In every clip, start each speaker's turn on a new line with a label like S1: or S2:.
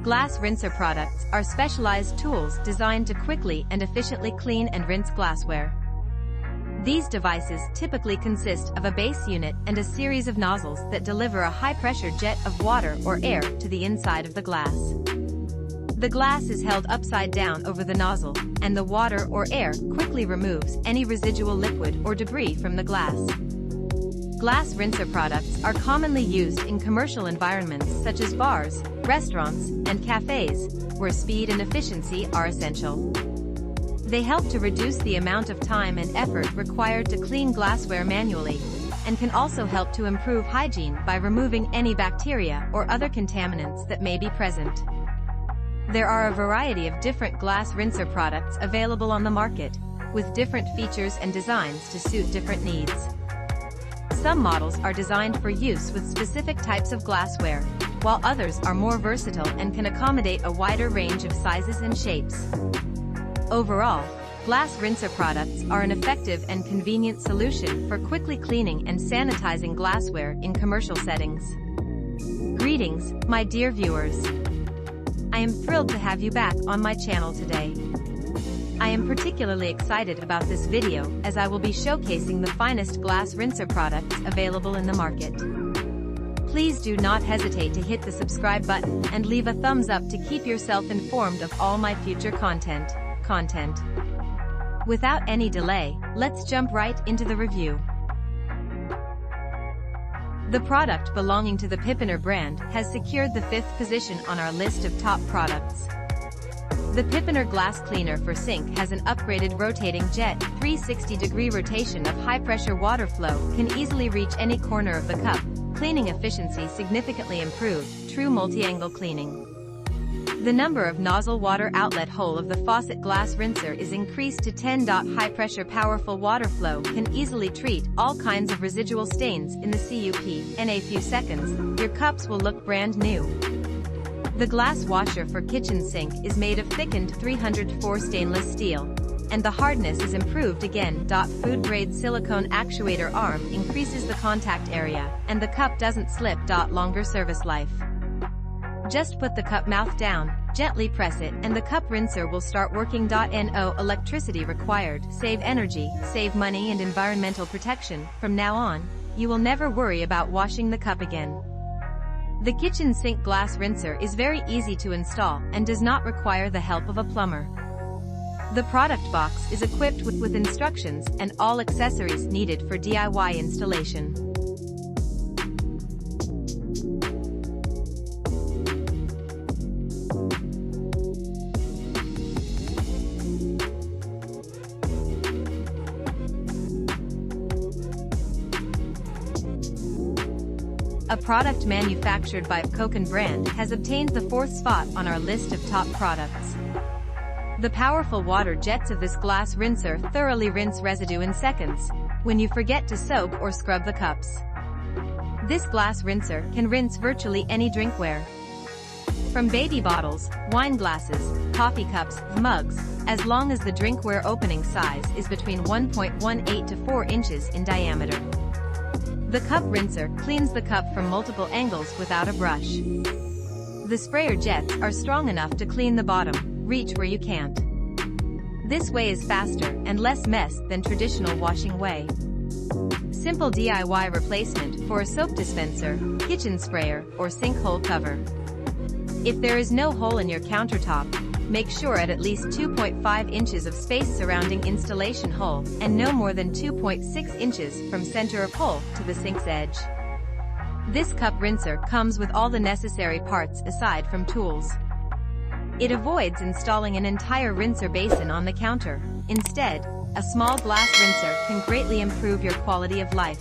S1: Glass rinser products are specialized tools designed to quickly and efficiently clean and rinse glassware. These devices typically consist of a base unit and a series of nozzles that deliver a high-pressure jet of water or air to the inside of the glass. The glass is held upside down over the nozzle, and the water or air quickly removes any residual liquid or debris from the glass. Glass rinser products are commonly used in commercial environments such as bars, restaurants, and cafes, where speed and efficiency are essential. They help to reduce the amount of time and effort required to clean glassware manually, and can also help to improve hygiene by removing any bacteria or other contaminants that may be present. There are a variety of different glass rinser products available on the market, with different features and designs to suit different needs. Some models are designed for use with specific types of glassware, while others are more versatile and can accommodate a wider range of sizes and shapes. Overall, glass rinser products are an effective and convenient solution for quickly cleaning and sanitizing glassware in commercial settings. Greetings, my dear viewers. I am thrilled to have you back on my channel today. I am particularly excited about this video as I will be showcasing the finest glass rinser products available in the market. Please do not hesitate to hit the subscribe button and leave a thumbs up to keep yourself informed of all my future content. Without any delay, let's jump right into the review. The product belonging to the PIPPONER brand has secured the 5th position on our list of top products. The PIPPONER glass cleaner for sink has an upgraded rotating jet, 360-degree rotation of high-pressure water flow, can easily reach any corner of the cup, cleaning efficiency significantly improved, true multi-angle cleaning. The number of nozzle water outlet hole of the Faucet glass rinser is increased to 10. High-pressure powerful water flow can easily treat all kinds of residual stains in the cup. In a few seconds, your cups will look brand new. The glass washer for kitchen sink is made of thickened 304 stainless steel, and the hardness is improved again. Food-grade silicone actuator arm increases the contact area, and the cup doesn't slip. Longer service life. Just put the cup mouth down, gently press it, and the cup rinser will start working. No electricity required. Save energy, save money and environmental protection. From now on, you will never worry about washing the cup again. The kitchen sink glass rinser is very easy to install and does not require the help of a plumber. The product box is equipped with instructions and all accessories needed for DIY installation. A product manufactured by PIPPONER brand has obtained the 4th spot on our list of top products. The powerful water jets of this glass rinser thoroughly rinse residue in seconds, when you forget to soak or scrub the cups. This glass rinser can rinse virtually any drinkware. From baby bottles, wine glasses, coffee cups, mugs, as long as the drinkware opening size is between 1.18 to 4 inches in diameter. The cup rinser cleans the cup from multiple angles without a brush. The sprayer jets are strong enough to clean the bottom, reach where you can't. This way is faster and less mess than traditional washing way. Simple DIY replacement for a soap dispenser, kitchen sprayer, or sink hole cover. If there is no hole in your countertop, make sure at least 2.5 inches of space surrounding installation hole, and no more than 2.6 inches from center of hole to the sink's edge. This cup rinser comes with all the necessary parts aside from tools. It avoids installing an entire rinser basin on the counter. Instead, a small glass rinser can greatly improve your quality of life.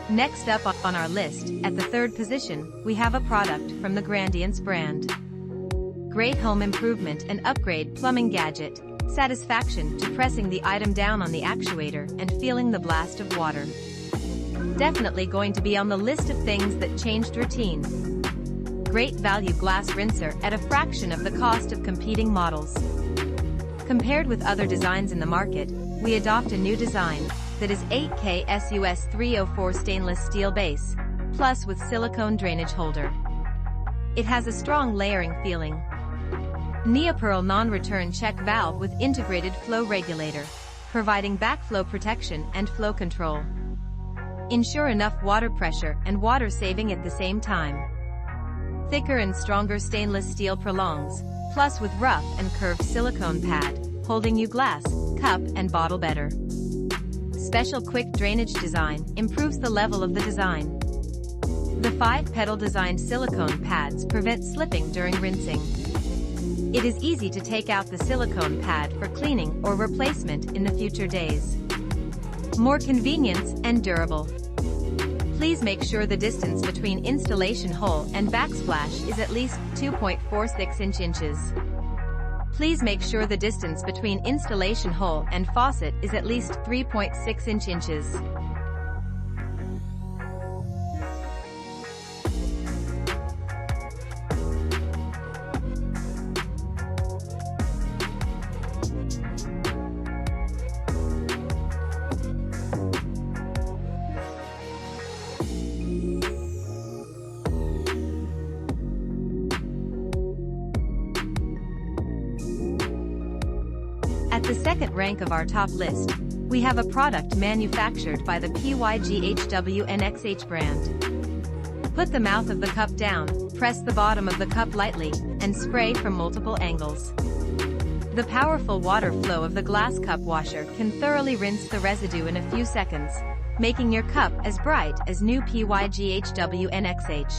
S1: Next up on our list, at the 3rd position, we have a product from the Grandiance brand. Great home improvement and upgrade plumbing gadget. Satisfaction to pressing the item down on the actuator and feeling the blast of water. Definitely going to be on the list of things that changed routine. Great value glass rinser at a fraction of the cost of competing models. Compared with other designs in the market, we adopt a new design that is 8K SUS 304 stainless steel base, plus with silicone drainage holder. It has a strong layering feeling. Neopearl non-return check valve with integrated flow regulator, providing backflow protection and flow control. Ensure enough water pressure and water saving at the same time. Thicker and stronger stainless steel prolongs, plus with rough and curved silicone pad, holding you glass, cup and bottle better. Special quick drainage design improves the level of the design. The 5-petal designed silicone pads prevent slipping during rinsing. It is easy to take out the silicone pad for cleaning or replacement in the future days. More convenience and durable. Please make sure the distance between installation hole and backsplash is at least 2.46 inches. Please make sure the distance between installation hole and faucet is at least 3.6 inches. At the second rank of our top list, we have a product manufactured by the PYGHWNXH brand. Put the mouth of the cup down, press the bottom of the cup lightly, and spray from multiple angles. The powerful water flow of the glass cup washer can thoroughly rinse the residue in a few seconds, making your cup as bright as new PYGHWNXH.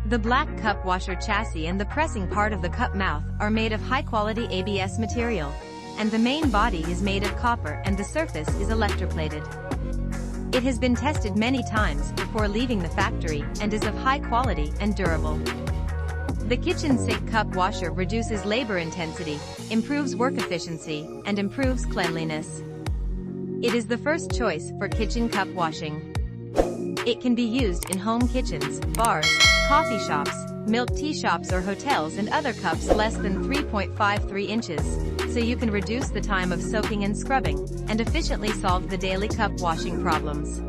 S1: The black cup washer chassis and the pressing part of the cup mouth are made of high-quality ABS material, and the main body is made of copper and the surface is electroplated. It has been tested many times before leaving the factory and is of high quality and durable. The kitchen sink cup washer reduces labor intensity, improves work efficiency, and improves cleanliness. It is the first choice for kitchen cup washing. It can be used in home kitchens, bars, coffee shops, milk tea shops or hotels and other cups less than 3.53 inches, so you can reduce the time of soaking and scrubbing, and efficiently solve the daily cup washing problems.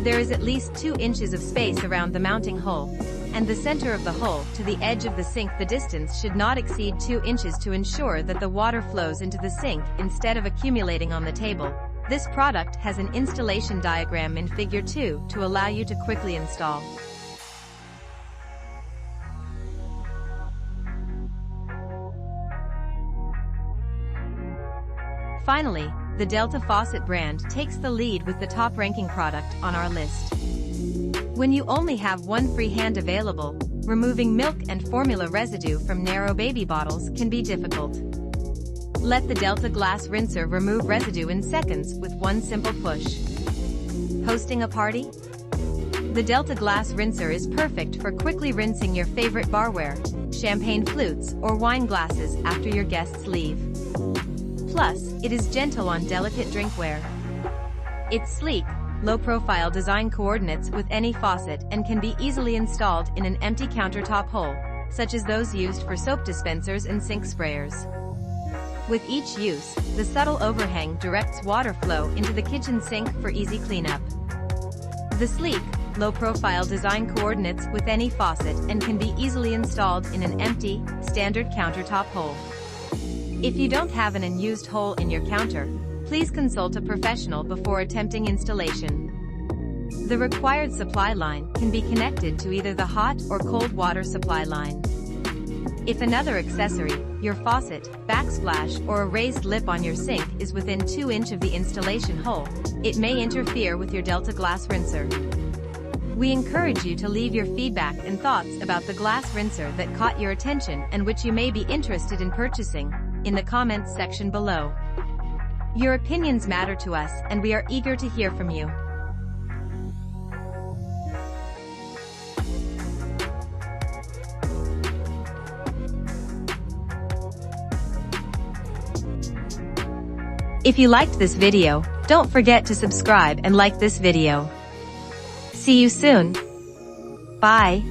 S1: There is at least 2 inches of space around the mounting hole, and the center of the hole to the edge of the sink. The distance should not exceed 2 inches to ensure that the water flows into the sink instead of accumulating on the table. This product has an installation diagram in Figure 2 to allow you to quickly install. Finally, the Delta Faucet brand takes the lead with the top-ranking product on our list. When you only have one free hand available, removing milk and formula residue from narrow baby bottles can be difficult. Let the Delta Glass Rinser remove residue in seconds with one simple push. Hosting a party? The Delta Glass Rinser is perfect for quickly rinsing your favorite barware, champagne flutes, or wine glasses after your guests leave. Plus, it is gentle on delicate drinkware. Its sleek, low-profile design coordinates with any faucet and can be easily installed in an empty countertop hole, such as those used for soap dispensers and sink sprayers. With each use, the subtle overhang directs water flow into the kitchen sink for easy cleanup. The sleek, low-profile design coordinates with any faucet and can be easily installed in an empty, standard countertop hole. If you don't have an unused hole in your counter, please consult a professional before attempting installation. The required supply line can be connected to either the hot or cold water supply line. If another accessory, your faucet, backsplash, or a raised lip on your sink is within 2 inches of the installation hole, it may interfere with your Delta Glass Rinser. We encourage you to leave your feedback and thoughts about the glass rinser that caught your attention and which you may be interested in purchasing in the comments section below. Your opinions matter to us and we are eager to hear from you. If you liked this video, don't forget to subscribe and like this video. See you soon. Bye.